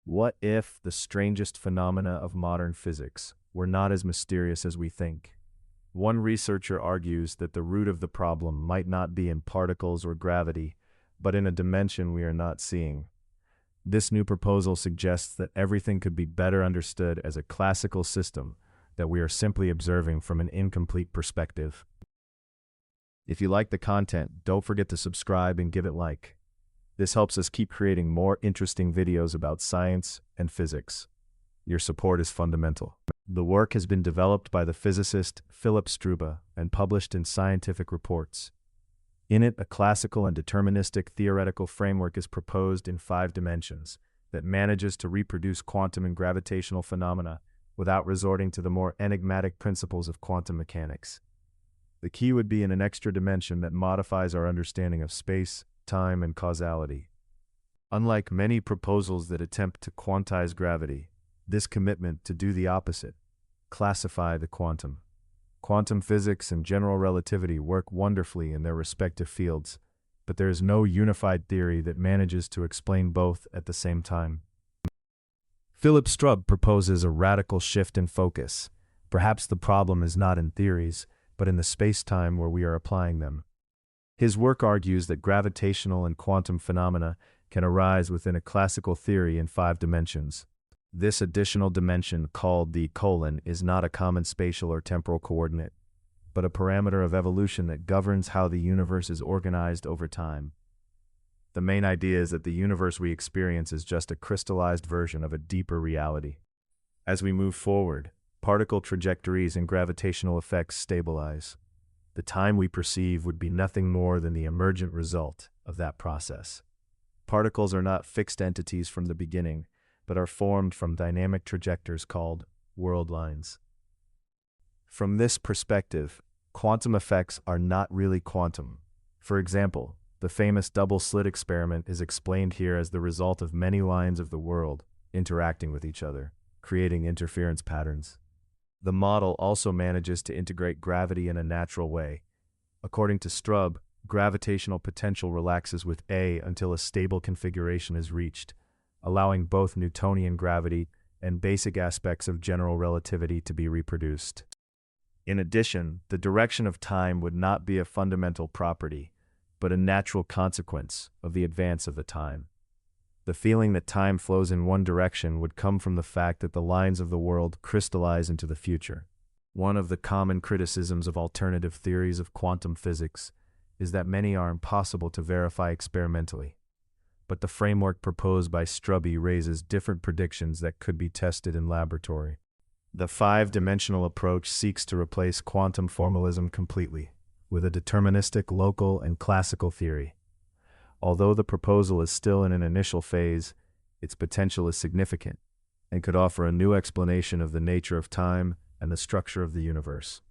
What if the strangest phenomena of modern physics were not as mysterious as we think? One researcher argues that the root of the problem might not be in particles or gravity, but in a dimension we are not seeing. This new proposal suggests that everything could be better understood as a classical system that we are simply observing from an incomplete perspective. If you like the content, don't forget to subscribe and give it a like. This helps us keep creating more interesting videos about science and physics. Your support is fundamental. The work has been developed by the physicist Filip Strubbe and published in scientific reports. In it, a classical and deterministic theoretical framework is proposed in 5 dimensions that manages to reproduce quantum and gravitational phenomena without resorting to the more enigmatic principles of quantum mechanics. The key would be in an extra dimension that modifies our understanding of space, time, and causality. Unlike many proposals that attempt to quantize gravity, this commitment to do the opposite, classify the quantum. Quantum physics and general relativity work wonderfully in their respective fields, but there is no unified theory that manages to explain both at the same time. Filip Strubbe proposes a radical shift in focus. Perhaps the problem is not in theories, but in the space-time where we are applying them. His work argues that gravitational and quantum phenomena can arise within a classical theory in 5 dimensions. This additional dimension, called the colon, is not a common spatial or temporal coordinate, but a parameter of evolution that governs how the universe is organized over time. The main idea is that the universe we experience is just a crystallized version of a deeper reality. As we move forward, particle trajectories and gravitational effects stabilize. The time we perceive would be nothing more than the emergent result of that process. Particles are not fixed entities from the beginning, but are formed from dynamic trajectories called world lines. From this perspective, quantum effects are not really quantum. For example, the famous double-slit experiment is explained here as the result of many lines of the world interacting with each other, creating interference patterns. The model also manages to integrate gravity in a natural way. According to Strubbe, gravitational potential relaxes with A until a stable configuration is reached, allowing both Newtonian gravity and basic aspects of general relativity to be reproduced. In addition, the direction of time would not be a fundamental property, but a natural consequence of the advance of the time. The feeling that time flows in one direction would come from the fact that the lines of the world crystallize into the future. One of the common criticisms of alternative theories of quantum physics is that many are impossible to verify experimentally. But the framework proposed by Strubbe raises different predictions that could be tested in laboratory. The 5-dimensional approach seeks to replace quantum formalism completely with a deterministic local and classical theory. Although the proposal is still in an initial phase, its potential is significant and could offer a new explanation of the nature of time and the structure of the universe.